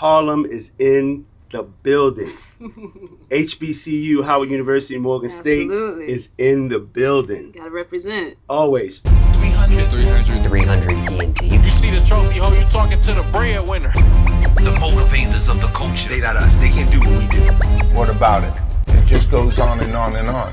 Harlem is in the building. HBCU, Howard University, Morgan State is in the building. Gotta represent. Always. 300 TNT. You see the trophy, ho, you talking to the breadwinner. The motivators of the culture. They not us. They can't do what we do. What about it? It just goes on and on and on.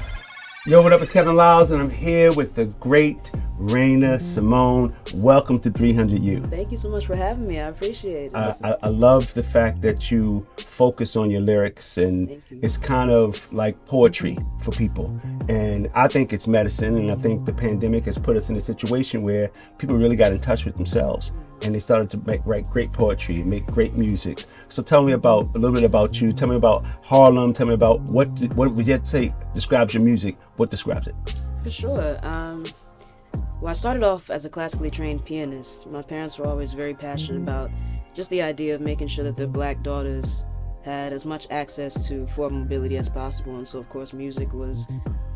Yo, what up? It's Kevin Lyles, and I'm here with the great Raina, Simone. Welcome to 300U. Thank you so much for having me. I appreciate it. I love the fact that you focus on your lyrics, and it's kind of like poetry for people. And I think it's medicine, and I think the pandemic has put us in a situation where people really got in touch with themselves, and they started to write great poetry and make great music. So tell me a little bit about you. Tell me about Harlem. Tell me about what would you say describes your music. What describes it? For sure. Well, I started off as a classically trained pianist. My parents were always very passionate about just the idea of making sure that their black daughters had as much access to forward mobility as possible. And so, of course, music was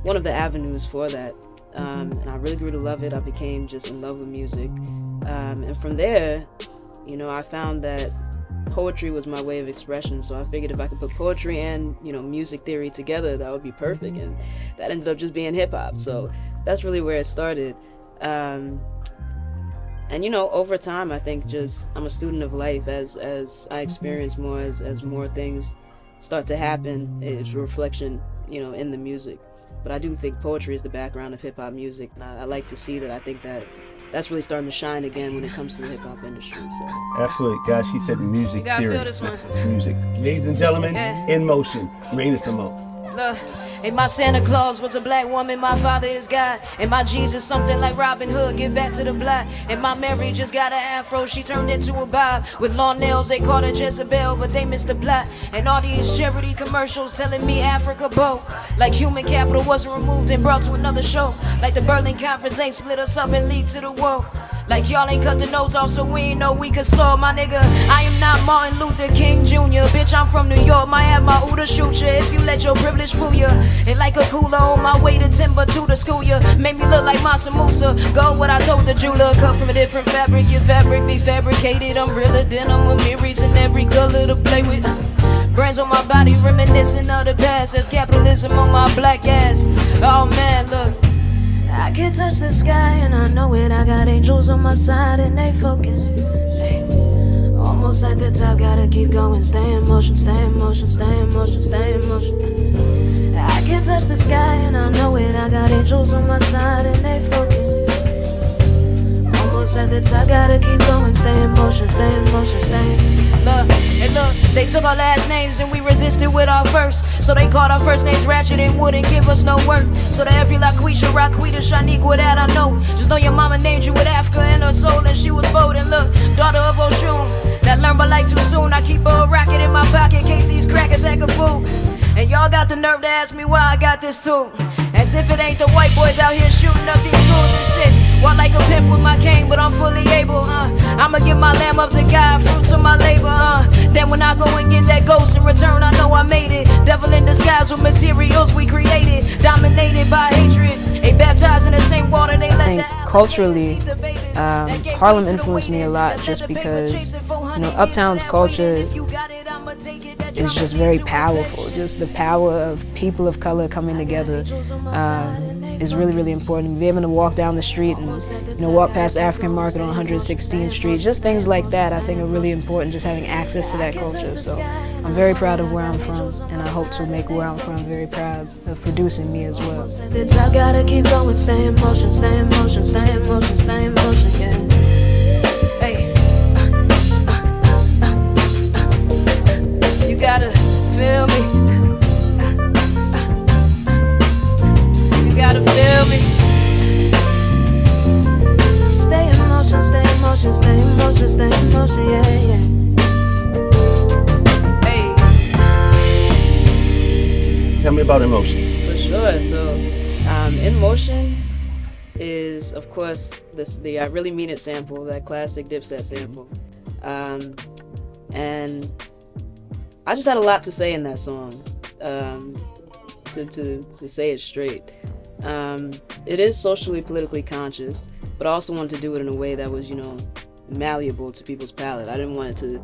one of the avenues for that. And I really grew to love it. I became just in love with music. And from there, I found that poetry was my way of expression. So I figured if I could put poetry and, music theory together, that would be perfect. And that ended up just being hip-hop. So that's really where it started. And over time, I think I'm a student of life. As I experience more, as more things start to happen, it's a reflection, in the music. But I do think poetry is the background of hip-hop music. And I like to see that. I think that's really starting to shine again when it comes to the hip-hop industry. So. Absolutely. Guys, she said music theory. Feel this one. It's music. Ladies and gentlemen, in motion, Raina Simone. Look, and my Santa Claus was a black woman, my father is God. And my Jesus something like Robin Hood, give back to the black. And my Mary just got an afro, she turned into a bob. With long nails, they called her Jezebel, but they missed the plot. And all these charity commercials telling me Africa bow. Like human capital wasn't removed and brought to another show. Like the Berlin Conference ain't split us up and lead to the world. Like y'all ain't cut the nose off so we ain't know we could solve, my nigga. I am not Martin Luther King Jr. Bitch, I'm from New York, might have my Uda shoot ya if you let your privilege fool ya. And like a cooler on my way to Timbuktu to school ya. Made me look like Mansa Musa. Go what I told the jeweler. Cut from a different fabric, your fabric be fabricated. I'm realer than I'm with mirrors and every color to play with. Brands on my body reminiscent of the past. There's capitalism on my black ass. Oh man, look, I can touch the sky and I know it. I got angels on my side and they focus. Hey, almost at the top, gotta keep going. Stay in motion, stay in motion, stay in motion, stay in motion. I can touch the sky and I know it. I got angels on my side and they focus. Almost at the top, gotta keep going. Stay in motion, stay in motion, stay in. Look, they took our last names and we resisted with our first. So they called our first names Ratchet and wouldn't give us no work. So to every Laquisha, Raquita, Shaniqua that I know, just know your mama named you with Africa in her soul and she was bold. And look, daughter of Oshun, that learned by life too soon. I keep a racket in my pocket in case these crackers act a fool. And y'all got the nerve to ask me why I got this too. As if it ain't the white boys out here shooting up these schools and shit. Walk like a pimp with my cane, but I'm fully able. I'ma give my lamb up to God, fruits of my labor. Then when I go and get that ghost in return, I know I made it. Devil in disguise with materials we created, dominated by hatred. They baptized in the same water they let. I think culturally, Harlem influenced me a lot, just because Uptown's culture is just very powerful. Just the power of people of color coming together is really, really important. Being able to walk down the street and walk past the African market on 116th Street, just things like that I think are really important, just having access to that culture. So I'm very proud of where I'm from, and I hope to make where I'm from very proud of producing me as well. I gotta keep going, stay in motion, stay in motion, stay in motion, stay in motion, yeah. You gotta feel me. You gotta feel me. Stay in motion, stay in motion, stay in motion, stay in motion, yeah, yeah. Hey. Tell me about emotion. For sure. So, In Motion is, of course, the I Really Mean It sample, that classic Dipset sample. And I just had a lot to say in that song, to say it straight. It is socially, politically conscious, but I also wanted to do it in a way that was, malleable to people's palate. I didn't want it to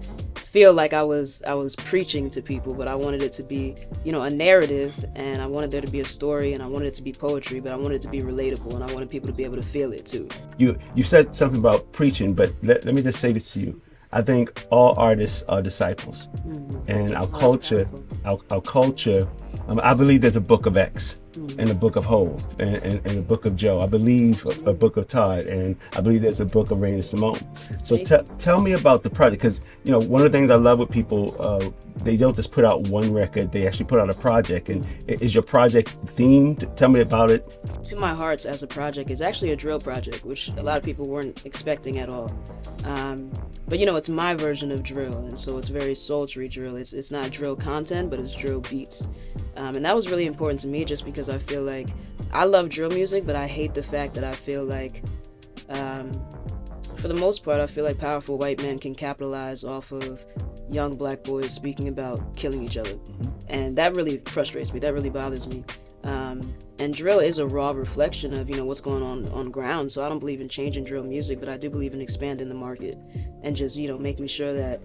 feel like I was preaching to people, but I wanted it to be, you know, a narrative, and I wanted there to be a story, and I wanted it to be poetry, but I wanted it to be relatable, and I wanted people to be able to feel it too. You said something about preaching, but let me just say this to you. I think all artists are disciples, and our culture, I believe there's a book of X, and a book of Hov, and a book of Joe. I believe a book of Todd, and I believe there's a book of Raina Simone. So tell me about the project, because you know, one of the things I love with people, they don't just put out one record, they actually put out a project. And is your project themed? Tell me about it. To My Hearts as a project is actually a drill project, which a lot of people weren't expecting at all. But you know, it's my version of drill, and so it's very sultry drill. It's not drill content, but it's drill beats. And that was really important to me, just because I feel like I love drill music, but I hate the fact that I feel like, for the most part, I feel like powerful white men can capitalize off of young black boys speaking about killing each other. And that really frustrates me, that really bothers me. And drill is a raw reflection of, you know, what's going on ground. So I don't believe in changing drill music, but I do believe in expanding the market and just, you know, making sure that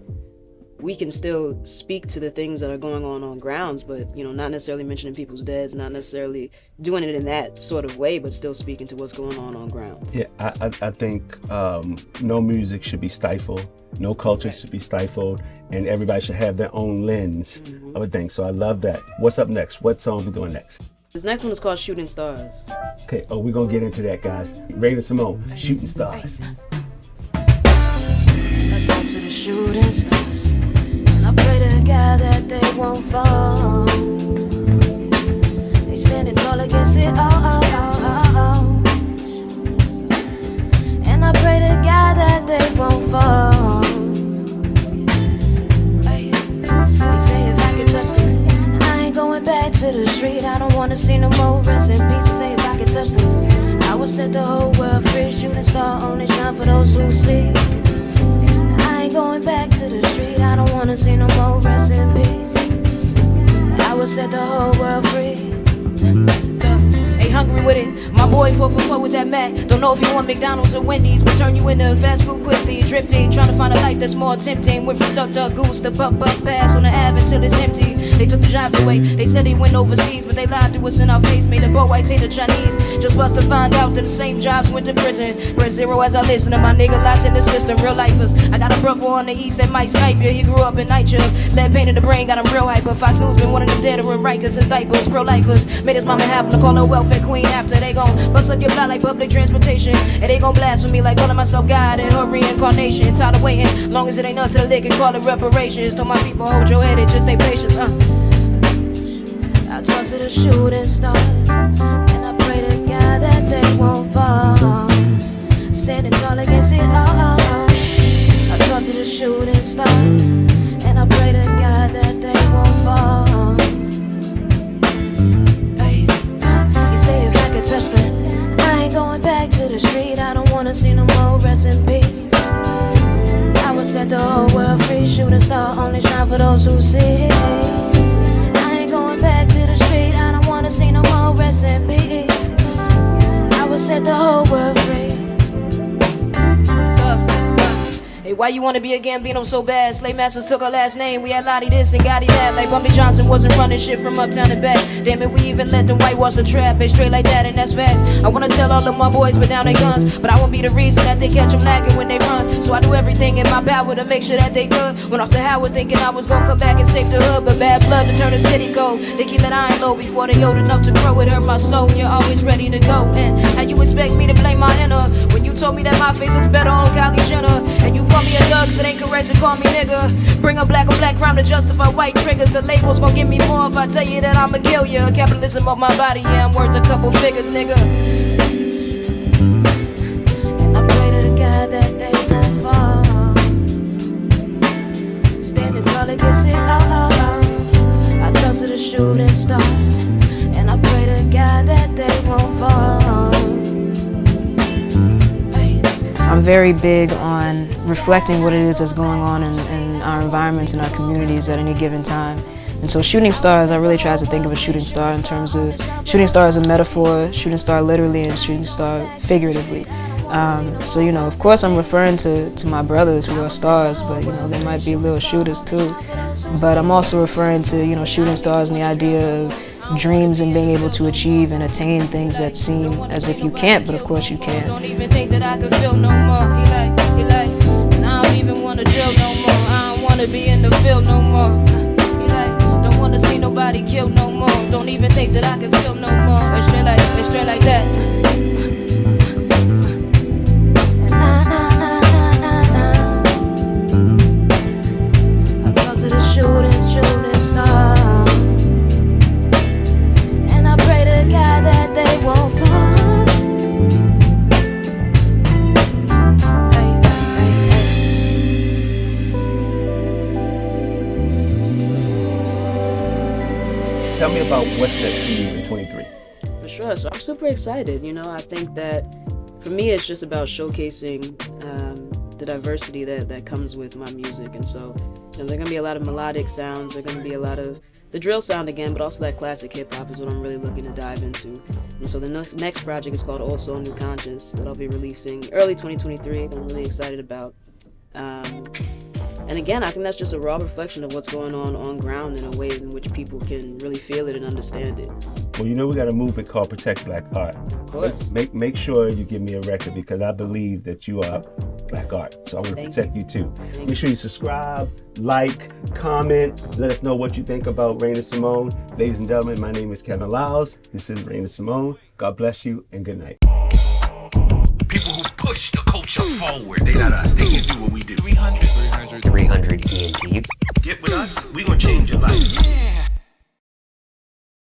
we can still speak to the things that are going on grounds, but, you know, not necessarily mentioning people's deaths, not necessarily doing it in that sort of way, but still speaking to what's going on ground. Yeah, I think no music should be stifled, no culture should be stifled, and everybody should have their own lens of a thing. So I love that. What's up next? What song are we going next? This next one is called Shooting Stars. Okay, we're gonna get into that, guys. Raina Simone, Shooting Stars. I talk to the shooting stars, and I pray to God that they won't fall. They standing tall against it all. And I pray to God that they won't fall. Hey, they say if I could touch them, I ain't going back to the street. I don't wanna see no more rest in peace. They say if I could touch them, I would set the whole world free. Shooting star only shine for those who see. Going back to the street, I don't wanna see no more rest in peace. I will set the whole world free. Ain't hungry with it, my boy 4 for 4 with that Mac. Don't know if you want McDonald's or Wendy's, but turn you into fast food quickly. Drifting, trying to find a life that's more tempting. Went from Duck Goose to Buck Pass on the Ave until it's empty. They took the jobs away, they said they went overseas, but they lied to us in our face. Made the poor whites hate the Chinese, just for us to find out that the same jobs went to prison. Press zero as I listen to my nigga locked in the system. Real lifers, I got a brother on the east that might snipe you. He grew up in night shift, lead pain in the brain, got him real hyper. Fox News been wanting them dead or in Rikers. His diapers, pro lifers, made his mama have to call her welfare queen. After they gon' bust up your blood like public transportation, and they gon' blaspheme like calling myself God and her reincarnation. Tired of waiting, long as it ain't us to the lick and call it reparations. Told my people hold your head and just stay patient. I talk to the shooting stars, and I pray to God that they won't fall. Standing tall against it all. I talk to the shooting stars, and I pray to God that they won't fall. Hey, you say if I could touch them, I ain't going back to the street. I don't wanna see no more rest in peace. I will set the whole world free. Shooting star only shine for those who see. Going back to the street, I don't wanna see no more rest in peace. I will set the whole world free. Hey, why you wanna be a Gambino so bad? Slave masters took our last name. We had Lottie this and Gotti that. Like Bumpy Johnson wasn't running shit from uptown to back. Damn it, we even let them whitewash the trap. Hey, straight like that, and that's facts. I wanna tell all of my boys put down their guns, but I won't be the reason that they catch them lagging when they run. So I do everything in my power to make sure that they good. Went off to Howard thinking I was gonna come back and save the hood, but bad blood to turn the city cold. They keep that iron low before they old enough to grow. It hurt my soul. You're always ready to go. And how you expect me to blame my inner when you told me that my face looks better on Kylie Jenner? And you call me a thug, so they correct to call me nigga. Bring a black on black crime to justify white triggers. The labels gon' give me more if I tell you that I'ma kill you. Capitalism of my body, yeah, I'm worth a couple figures, nigga. And I pray to God that they won't fall. Standing tall against it all. I talk to the shooting stars, and I pray to God that they won't fall. I'm very big on reflecting what it is that's going on in our environments and our communities at any given time. And so shooting stars, I really try to think of a shooting star in terms of shooting star as a metaphor, shooting star literally, and shooting star figuratively. So, you know, of course I'm referring to my brothers who are stars, but, you know, they might be little shooters too. But I'm also referring to, you know, shooting stars and the idea of dreams and being able to achieve and attain things that seem as if you can't, but of course you can. Don't even think that I could feel no more. He like, and I don't even wanna drill no more. I don't wanna be in the field no more. He like, don't wanna see nobody killed no more. Don't even think that I can feel no more. It's straight like that. I talk to the shooting stars. That they won't fall. Hey. Tell me about what's next for you in 23. For sure. So I'm super excited. You know, I think that for me, it's just about showcasing the diversity that comes with my music. And so, you know, there are going to be a lot of melodic sounds. There are going to be a lot of the drill sound again, but also that classic hip-hop is what I'm really looking to dive into. And so the next project is called Also New Conscious that I'll be releasing early 2023 that I'm really excited about. And again, I think that's just a raw reflection of what's going on ground in a way in which people can really feel it and understand it. Well, you know, we got a movement called Protect Black Art. Of course. Make sure you give me a record because I believe that you are Black art. So I want to protect you too. Make sure you subscribe, like, comment. Let us know what you think about Raina Simone. Ladies and gentlemen, my name is Kevin Lyles. This is Raina Simone. God bless you and good night. People who push the culture forward. They not us. They can't do what we do. 300 ENT. Get with us. We gonna change your life. Yeah.